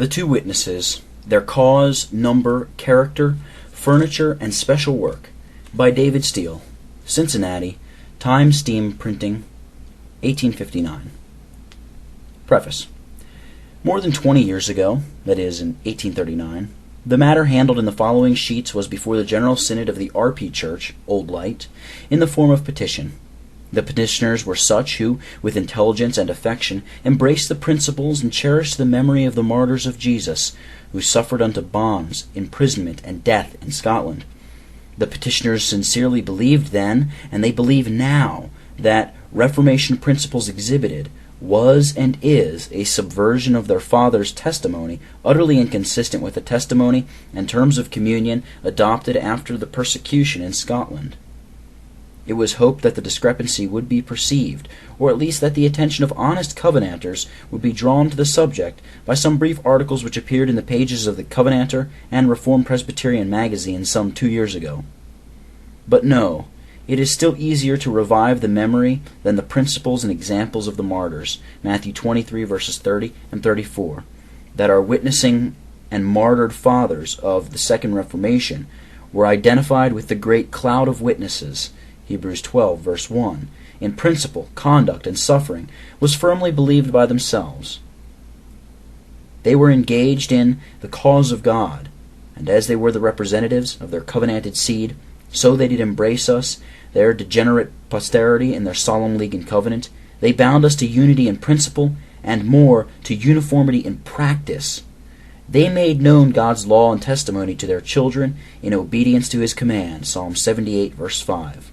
The Two Witnesses, Their Cause, Number, Character, Furniture, and Special Work, by David Steele, Cincinnati, Time Steam Printing, 1859. Preface. More than 20 years ago, that is, in 1839, the matter handled in the following sheets was before the General Synod of the R.P. Church, Old Light, in the form of petition. The petitioners were such who, with intelligence and affection, embraced the principles and cherished the memory of the martyrs of Jesus, who suffered unto bonds, imprisonment, and death in Scotland. The petitioners sincerely believed then, and they believe now, that Reformation principles exhibited was and is a subversion of their fathers' testimony, utterly inconsistent with the testimony and terms of communion adopted after the persecution in Scotland. It was hoped that the discrepancy would be perceived, or at least that the attention of honest Covenanters would be drawn to the subject by some brief articles which appeared in the pages of the Covenanter and Reformed Presbyterian magazine some 2 years ago. But no, it is still easier to revive the memory than the principles and examples of the martyrs, Matthew 23 verses 30 and 34, that our witnessing and martyred fathers of the Second Reformation were identified with the great cloud of witnesses, Hebrews 12 verse 1, in principle, conduct, and suffering, was firmly believed by themselves. They were engaged in the cause of God, and as they were the representatives of their covenanted seed, so they did embrace us, their degenerate posterity, in their solemn league and covenant. They bound us to unity in principle, and more, to uniformity in practice. They made known God's law and testimony to their children in obedience to His command, Psalm 78 verse 5.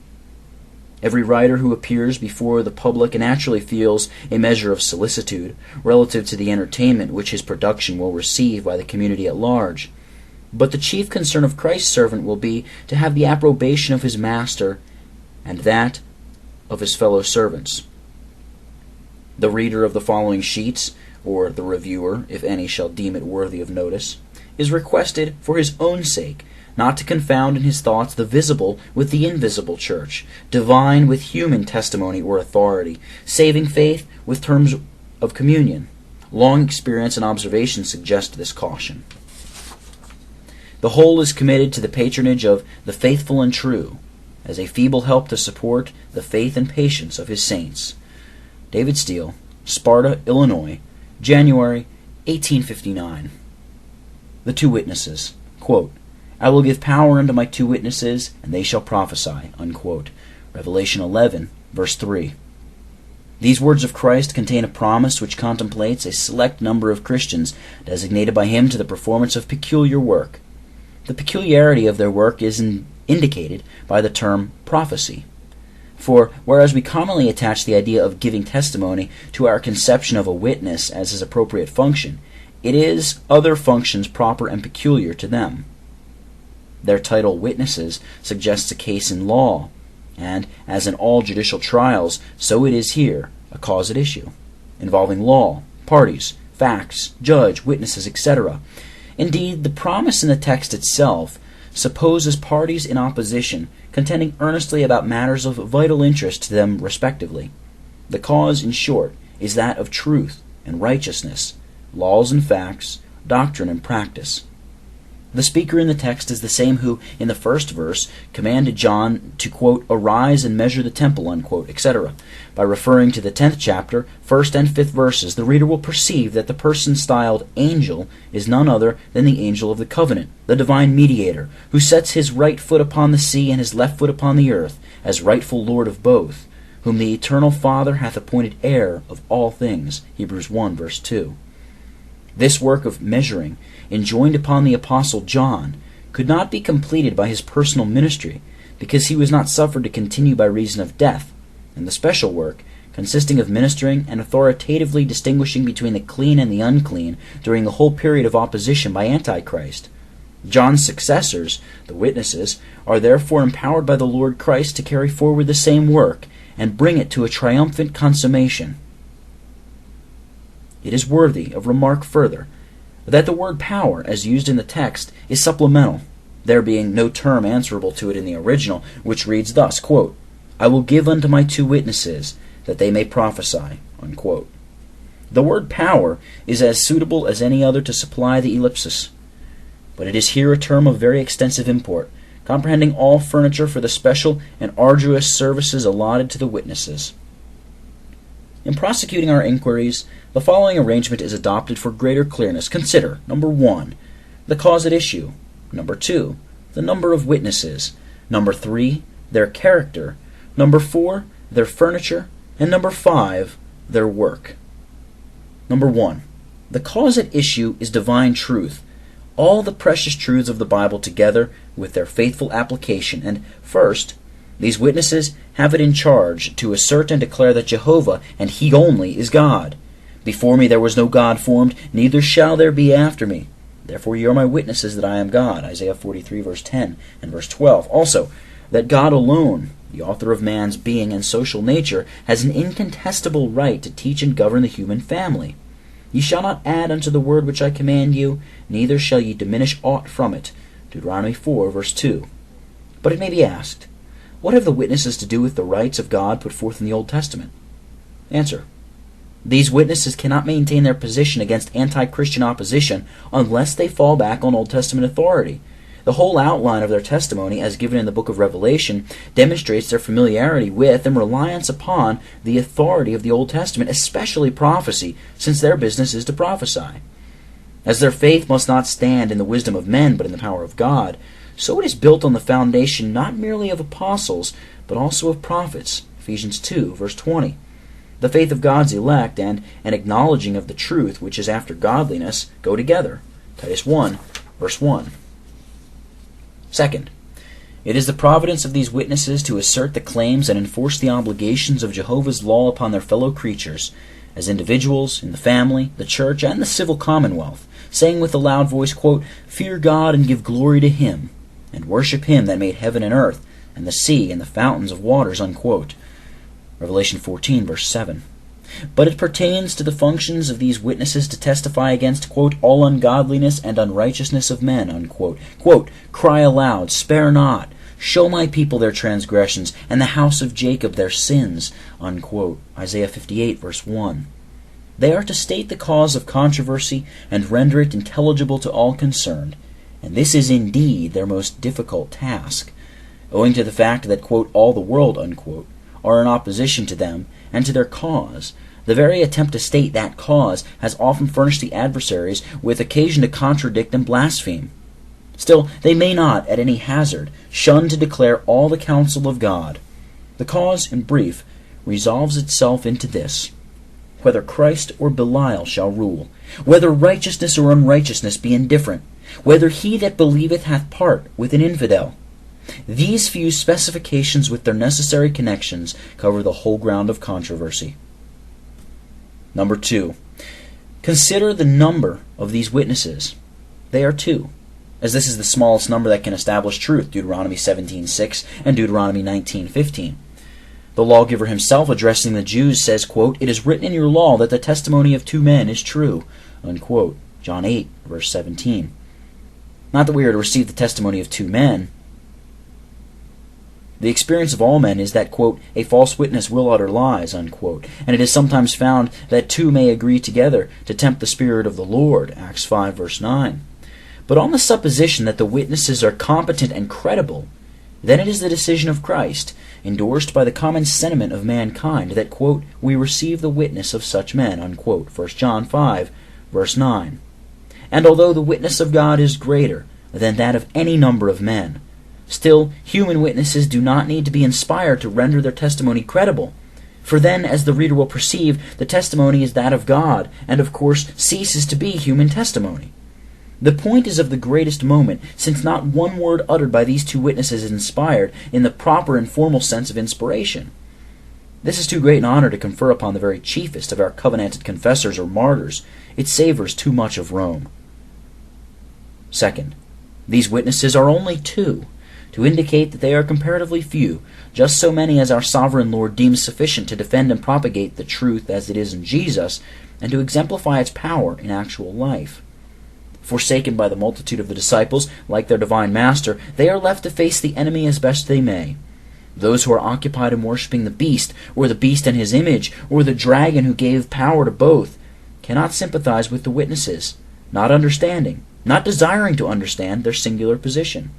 Every writer who appears before the public naturally feels a measure of solicitude relative to the entertainment which his production will receive by the community at large. But the chief concern of Christ's servant will be to have the approbation of his master and that of his fellow servants. The reader of the following sheets, or the reviewer, if any shall deem it worthy of notice, is requested for his own sake not to confound in his thoughts the visible with the invisible church, divine with human testimony or authority, saving faith with terms of communion. Long experience and observation suggest this caution. The whole is committed to the patronage of the faithful and true, as a feeble help to support the faith and patience of his saints. David Steele, Sparta, Illinois, January 1859. The Two Witnesses. Quote, I will give power unto my two witnesses, and they shall prophesy. Unquote. Revelation 11, verse 3. These words of Christ contain a promise which contemplates a select number of Christians designated by Him to the performance of peculiar work. The peculiarity of their work is indicated by the term prophecy. For whereas we commonly attach the idea of giving testimony to our conception of a witness as his appropriate function, it is other functions proper and peculiar to them. Their title, witnesses, suggests a case in law, and, as in all judicial trials, so it is here, a cause at issue, involving law, parties, facts, judge, witnesses, etc. Indeed, the promise in the text itself supposes parties in opposition contending earnestly about matters of vital interest to them respectively. The cause, in short, is that of truth and righteousness, laws and facts, doctrine and practice. The speaker in the text is the same who, in the first verse, commanded John to, quote, arise and measure the temple, unquote, etc. By referring to the 10th chapter, 1st and 5th verses, the reader will perceive that the person styled angel is none other than the angel of the covenant, the divine mediator, who sets his right foot upon the sea and his left foot upon the earth, as rightful Lord of both, whom the eternal Father hath appointed heir of all things, Hebrews 1 verse 2. This work of measuring, enjoined upon the Apostle John, could not be completed by his personal ministry, because he was not suffered to continue by reason of death, and the special work, consisting of ministering and authoritatively distinguishing between the clean and the unclean during the whole period of opposition by Antichrist. John's successors, the witnesses, are therefore empowered by the Lord Christ to carry forward the same work and bring it to a triumphant consummation. It is worthy of remark further that the word power, as used in the text, is supplemental, there being no term answerable to it in the original, which reads thus, quote, I will give unto my two witnesses, that they may prophesy, unquote. The word power is as suitable as any other to supply the ellipsis, but it is here a term of very extensive import, comprehending all furniture for the special and arduous services allotted to the witnesses. In prosecuting our inquiries, the following arrangement is adopted for greater clearness. Consider, number 1, the cause at issue; number 2, the number of witnesses; number 3, their character; number 4, their furniture; and number 5, their work. Number 1, the cause at issue is divine truth, all the precious truths of the Bible together with their faithful application. And first, these witnesses have it in charge to assert and declare that Jehovah, and He only, is God. Before me there was no God formed, neither shall there be after me. Therefore ye are my witnesses that I am God. Isaiah 43, verse 10 and verse 12. Also, that God alone, the author of man's being and social nature, has an incontestable right to teach and govern the human family. Ye shall not add unto the word which I command you, neither shall ye diminish aught from it. Deuteronomy 4, verse 2. But it may be asked, what have the witnesses to do with the rights of God put forth in the Old Testament? Answer: these witnesses cannot maintain their position against anti-Christian opposition unless they fall back on Old Testament authority. The whole outline of their testimony, as given in the book of Revelation, demonstrates their familiarity with and reliance upon the authority of the Old Testament, especially prophecy, since their business is to prophesy. As their faith must not stand in the wisdom of men, but in the power of God, so it is built on the foundation not merely of apostles, but also of prophets. Ephesians 2, verse 20. The faith of God's elect and an acknowledging of the truth which is after godliness go together. Titus 1, verse 1. Second, it is the providence of these witnesses to assert the claims and enforce the obligations of Jehovah's law upon their fellow creatures, as individuals, in the family, the church, and the civil commonwealth, saying with a loud voice, quote, "Fear God and give glory to Him, and worship Him that made heaven and earth, and the sea, and the fountains of waters," unquote. Revelation 14, verse 7. But it pertains to the functions of these witnesses to testify against, quote, "all ungodliness and unrighteousness of men," unquote. Quote, "Cry aloud, spare not, show my people their transgressions, and the house of Jacob their sins," unquote. Isaiah 58, verse 1. They are to state the cause of controversy and render it intelligible to all concerned, and this is indeed their most difficult task, owing to the fact that, quote, "all the world," unquote, are in opposition to them and to their cause. The very attempt to state that cause has often furnished the adversaries with occasion to contradict and blaspheme. Still, they may not, at any hazard, shun to declare all the counsel of God. The cause, in brief, resolves itself into this: whether Christ or Belial shall rule, whether righteousness or unrighteousness be indifferent, whether he that believeth hath part with an infidel. These few specifications with their necessary connections cover the whole ground of controversy. Number 2. Consider the number of these witnesses. They are 2, as this is the smallest number that can establish truth, Deuteronomy 17:6 and Deuteronomy 19:15. The lawgiver himself, addressing the Jews, says, quote, "It is written in your law that the testimony of 2 men is true," unquote. John 8, verse 17. Not that we are to receive the testimony of 2 men. The experience of all men is that, quote, "a false witness will utter lies," unquote, and it is sometimes found that 2 may agree together to tempt the Spirit of the Lord, Acts 5, verse 9. But on the supposition that the witnesses are competent and credible, then it is the decision of Christ, endorsed by the common sentiment of mankind, that, quote, "we receive the witness of such men," unquote, 1 John 5, verse 9. And although the witness of God is greater than that of any number of men, still, human witnesses do not need to be inspired to render their testimony credible. For then, as the reader will perceive, the testimony is that of God, and of course ceases to be human testimony. The point is of the greatest moment, since not one word uttered by these 2 witnesses is inspired in the proper and formal sense of inspiration. This is too great an honor to confer upon the very chiefest of our covenanted confessors or martyrs. It savors too much of Rome. Second, these witnesses are only 2, to indicate that they are comparatively few, just so many as our sovereign Lord deems sufficient to defend and propagate the truth as it is in Jesus, and to exemplify its power in actual life. Forsaken by the multitude of the disciples, like their divine master, they are left to face the enemy as best they may. Those who are occupied in worshiping the beast, or the beast and his image, or the dragon who gave power to both, cannot sympathize with the witnesses, not understanding, not desiring to understand their singular position.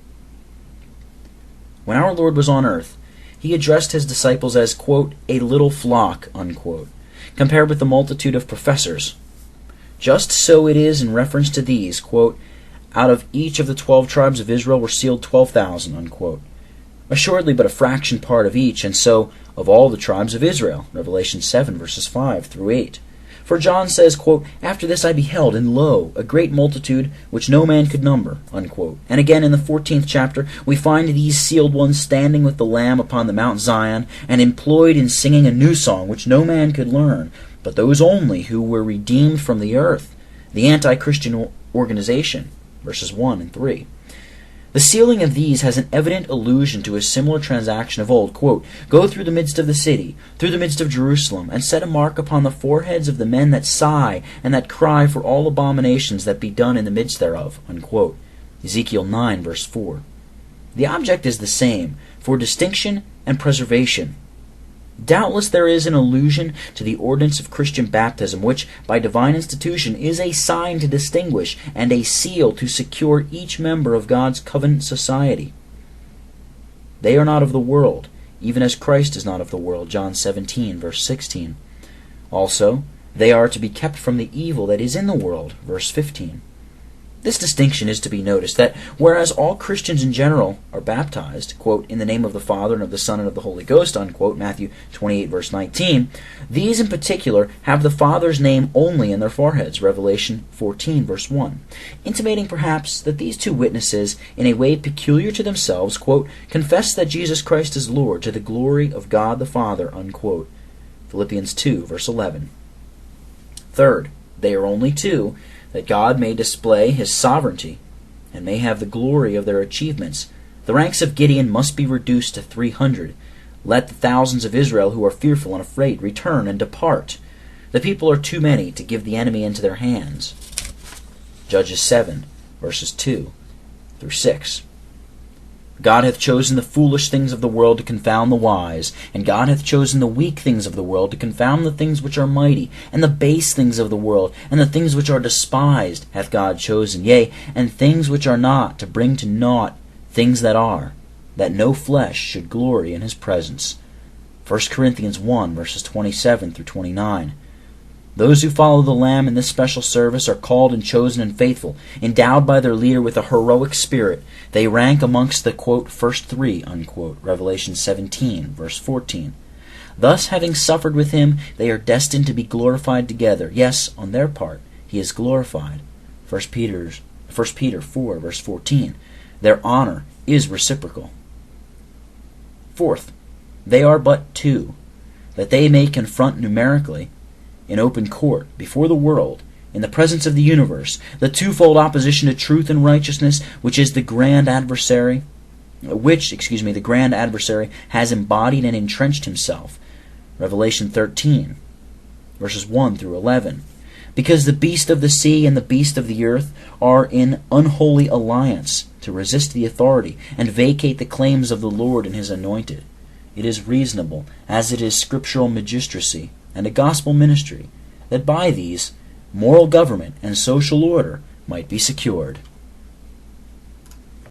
When our Lord was on earth, he addressed his disciples as, quote, a little flock, unquote, compared with the multitude of professors. Just so it is in reference to these, quote, out of each of the 12 tribes of Israel were sealed 12,000, unquote. Assuredly but a fraction part of each, and so of all the tribes of Israel, Revelation 7, verses 5 through 8. For John says, quote, after this I beheld, and lo, a great multitude, which no man could number, unquote. And again in the 14th chapter, we find these sealed ones standing with the Lamb upon the Mount Zion, and employed in singing a new song, which no man could learn, but those only who were redeemed from the earth, the anti-Christian organization, verses 1 and 3. The sealing of these has an evident allusion to a similar transaction of old, quote, go through the midst of the city, through the midst of Jerusalem, and set a mark upon the foreheads of the men that sigh and that cry for all abominations that be done in the midst thereof, unquote. Ezekiel 9, verse 4. The object is the same, for distinction and preservation. Doubtless there is an allusion to the ordinance of Christian baptism, which, by divine institution, is a sign to distinguish and a seal to secure each member of God's covenant society. They are not of the world, even as Christ is not of the world, John 17, verse 16. Also, they are to be kept from the evil that is in the world, verse 15. This distinction is to be noticed, that whereas all Christians in general are baptized, quote, in the name of the Father and of the Son and of the Holy Ghost, unquote, Matthew 28, verse 19, these in particular have the Father's name only in their foreheads, Revelation 14, verse 1, intimating perhaps that these two witnesses, in a way peculiar to themselves, quote, confess that Jesus Christ is Lord to the glory of God the Father, unquote, Philippians 2, verse 11. Third, they are only two, that God may display his sovereignty, and may have the glory of their achievements. The ranks of Gideon must be reduced to 300. Let the thousands of Israel who are fearful and afraid return and depart. The people are too many to give the enemy into their hands. Judges 7, verses 2 through 6. God hath chosen the foolish things of the world to confound the wise, and God hath chosen the weak things of the world to confound the things which are mighty, and the base things of the world, and the things which are despised hath God chosen, yea, and things which are not, to bring to naught things that are, that no flesh should glory in his presence. 1 Corinthians 1, verses 27 through 29. Those who follow the Lamb in this special service are called and chosen and faithful, endowed by their leader with a heroic spirit. They rank amongst the, quote, first three, unquote, Revelation 17, verse 14. Thus, having suffered with him, they are destined to be glorified together. Yes, on their part, he is glorified. 1 Peter 4, verse 14. Their honor is reciprocal. Fourth, they are but two, that they may confront numerically, in open court, before the world, in the presence of the universe, the twofold opposition to truth and righteousness, which the grand adversary has embodied and entrenched himself. Revelation 13, verses 1 through 11. Because the beast of the sea and the beast of the earth are in unholy alliance to resist the authority and vacate the claims of the Lord and his anointed. It is reasonable, as it is scriptural magistracy and a gospel ministry, that by these moral government and social order might be secured.